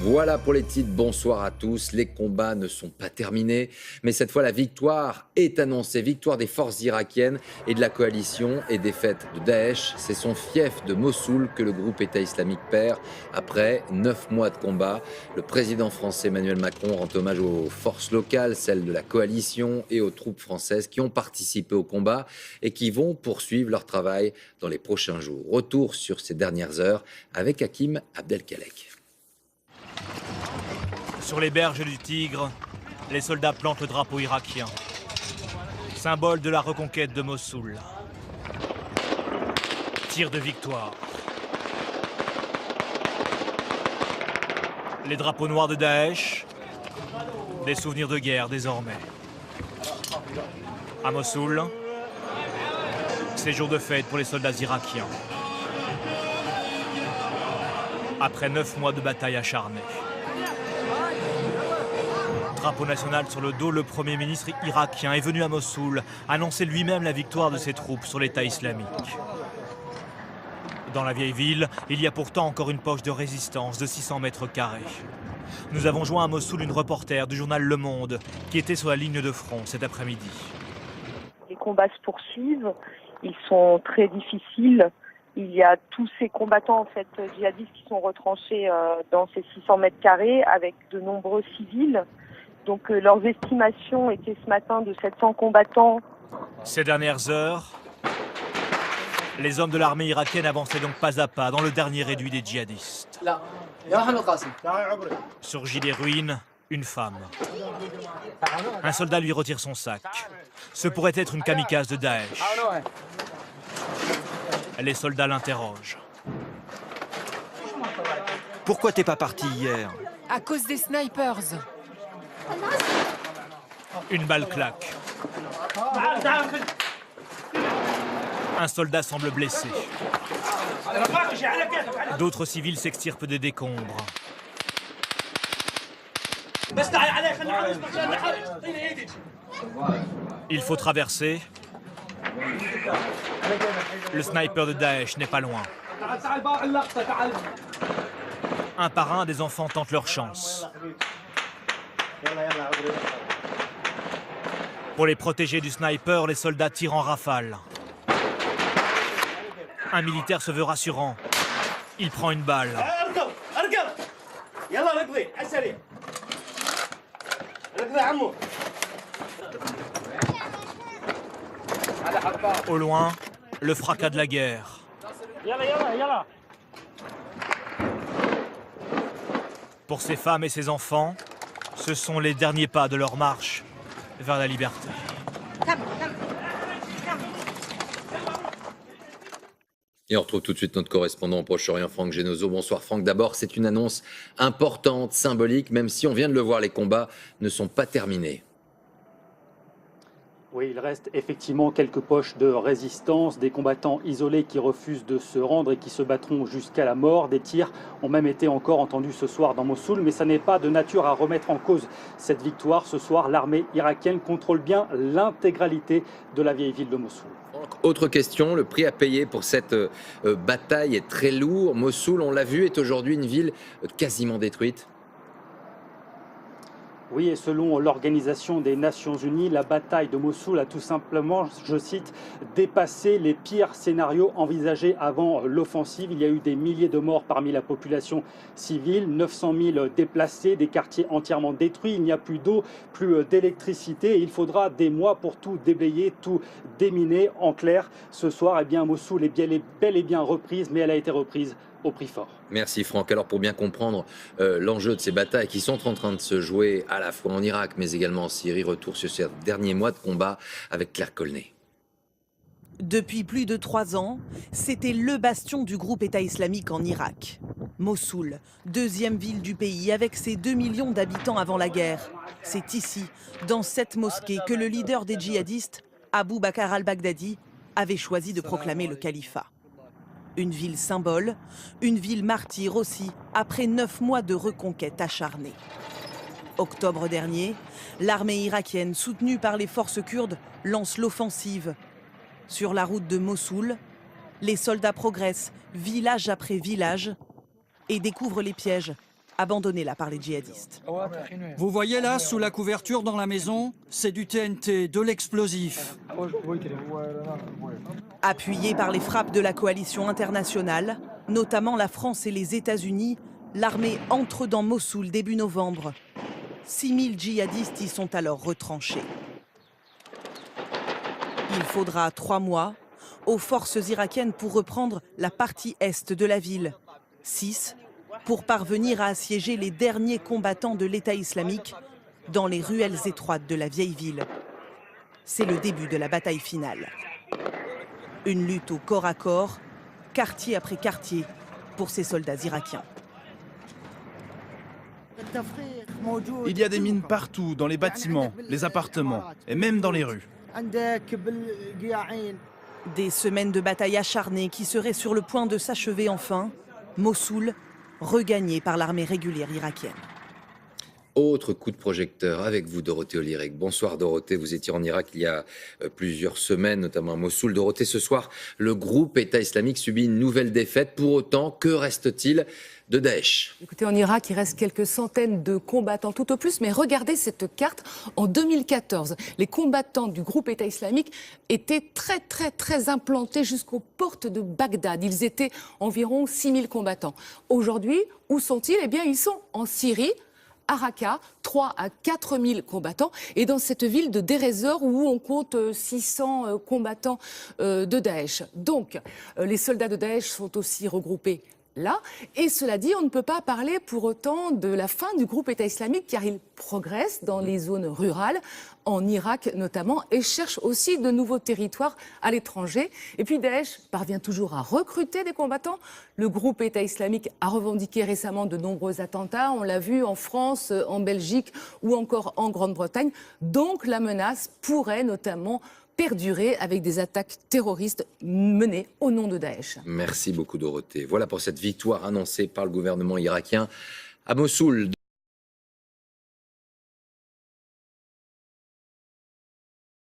Voilà pour les titres, bonsoir à tous. Les combats ne sont pas terminés, mais cette fois la victoire est annoncée. Victoire des forces irakiennes et de la coalition et défaite de Daesh. C'est son fief de Mossoul que le groupe État islamique perd après 9 mois de combat. Le président français Emmanuel Macron rend hommage aux forces locales, celles de la coalition et aux troupes françaises qui ont participé au combat et qui vont poursuivre leur travail dans les prochains jours. Retour sur ces dernières heures avec Hakim Abdelkalek. Sur les berges du Tigre, les soldats plantent le drapeau irakien, symbole de la reconquête de Mossoul. Tir de victoire. Les drapeaux noirs de Daesh, des souvenirs de guerre désormais. À Mossoul, c'est jour de fête pour les soldats irakiens. Après 9 mois de bataille acharnée. Drapeau national sur le dos, le Premier ministre irakien est venu à Mossoul annoncer lui-même la victoire de ses troupes sur l'État islamique. Dans la vieille ville, il y a pourtant encore une poche de résistance de 600 mètres carrés. Nous avons joint à Mossoul une reporter du journal Le Monde qui était sur la ligne de front cet après-midi. Les combats se poursuivent, ils sont très difficiles. Il y a tous ces combattants en fait djihadistes qui sont retranchés dans ces 600 mètres carrés avec de nombreux civils. Donc leurs estimations étaient ce matin de 700 combattants. Ces dernières heures, les hommes de l'armée irakienne avançaient donc pas à pas dans le dernier réduit des djihadistes. Surgit des ruines, une femme. Un soldat lui retire son sac. Ce pourrait être une kamikaze de Daesh. Les soldats l'interrogent. Pourquoi t'es pas parti hier? À cause des snipers. Une balle claque. Un soldat semble blessé. D'autres civils s'extirpent des décombres. Il faut traverser. Le sniper de Daesh n'est pas loin. Un par un, des enfants tentent leur chance. Pour les protéger du sniper, les soldats tirent en rafale. Un militaire se veut rassurant. Il prend une balle. Au loin, le fracas de la guerre. Pour ces femmes et ces enfants, ce sont les derniers pas de leur marche vers la liberté. Et on retrouve tout de suite notre correspondant au Proche-Orient, Franck Genozo. Bonsoir Franck. D'abord, c'est une annonce importante, symbolique, même si on vient de le voir, les combats ne sont pas terminés. Oui, il reste effectivement quelques poches de résistance, des combattants isolés qui refusent de se rendre et qui se battront jusqu'à la mort. Des tirs ont même été encore entendus ce soir dans Mossoul, mais ça n'est pas de nature à remettre en cause cette victoire. Ce soir, l'armée irakienne contrôle bien l'intégralité de la vieille ville de Mossoul. Autre question, le prix à payer pour cette bataille est très lourd. Mossoul, on l'a vu, est aujourd'hui une ville quasiment détruite. Oui, et selon l'Organisation des Nations Unies, la bataille de Mossoul a tout simplement, je cite, dépassé les pires scénarios envisagés avant l'offensive. Il y a eu des milliers de morts parmi la population civile, 900 000 déplacés, des quartiers entièrement détruits. Il n'y a plus d'eau, plus d'électricité. Il faudra des mois pour tout déblayer, tout déminer. En clair, ce soir, eh bien, Mossoul est bel et bien reprise, mais elle a été reprise au prix fort. Merci Franck. Alors pour bien comprendre l'enjeu de ces batailles qui sont en train de se jouer à la fois en Irak mais également en Syrie, retour sur ces derniers mois de combat avec Claire Colnet. Depuis plus de 3 ans, c'était le bastion du groupe État islamique en Irak. Mossoul, deuxième ville du pays avec ses 2 millions d'habitants avant la guerre. C'est ici, dans cette mosquée, que le leader des djihadistes, Abu Bakr al-Baghdadi, avait choisi de proclamer le califat. Une ville symbole, une ville martyre aussi, après 9 mois de reconquête acharnée. Octobre dernier, l'armée irakienne, soutenue par les forces kurdes, lance l'offensive. Sur la route de Mossoul, les soldats progressent, village après village, et découvrent les pièges abandonnée là par les djihadistes. Vous voyez là, sous la couverture dans la maison, c'est du TNT, de l'explosif. Appuyée par les frappes de la coalition internationale, notamment la France et les États-Unis, l'armée entre dans Mossoul début novembre. 6000 djihadistes y sont alors retranchés. Il faudra 3 mois aux forces irakiennes pour reprendre la partie est de la ville. 6 pour parvenir à assiéger les derniers combattants de l'État islamique dans les ruelles étroites de la vieille ville. C'est le début de la bataille finale. Une lutte au corps à corps, quartier après quartier, pour ces soldats irakiens. Il y a des mines partout, dans les bâtiments, les appartements et même dans les rues. Des semaines de bataille acharnées qui seraient sur le point de s'achever enfin. Mossoul, regagnée par l'armée régulière irakienne. Autre coup de projecteur avec vous, Dorothée Olyrek. Bonsoir Dorothée, vous étiez en Irak il y a plusieurs semaines, notamment à Mossoul. Dorothée, ce soir, le groupe État islamique subit une nouvelle défaite. Pour autant, que reste-t-il de Daesh? Écoutez, en Irak, il reste quelques centaines de combattants tout au plus, mais regardez cette carte. En 2014, les combattants du groupe État islamique étaient très implantés jusqu'aux portes de Bagdad. Ils étaient environ 6000 combattants. Aujourd'hui, où sont-ils? Eh bien, ils sont en Syrie, à Raqqa, 3 à 4 000 combattants, et dans cette ville de Deir ez-Zor où on compte 600 combattants de Daesh. Donc, les soldats de Daesh sont aussi regroupés là. Et cela dit, on ne peut pas parler pour autant de la fin du groupe État islamique, car il progresse dans les zones rurales, en Irak notamment, et cherche aussi de nouveaux territoires à l'étranger. Et puis Daesh parvient toujours à recruter des combattants. Le groupe État islamique a revendiqué récemment de nombreux attentats. On l'a vu en France, en Belgique ou encore en Grande-Bretagne. Donc la menace pourrait notamment perdurer avec des attaques terroristes menées au nom de Daesh. Merci beaucoup Dorothée. Voilà pour cette victoire annoncée par le gouvernement irakien à Mossoul.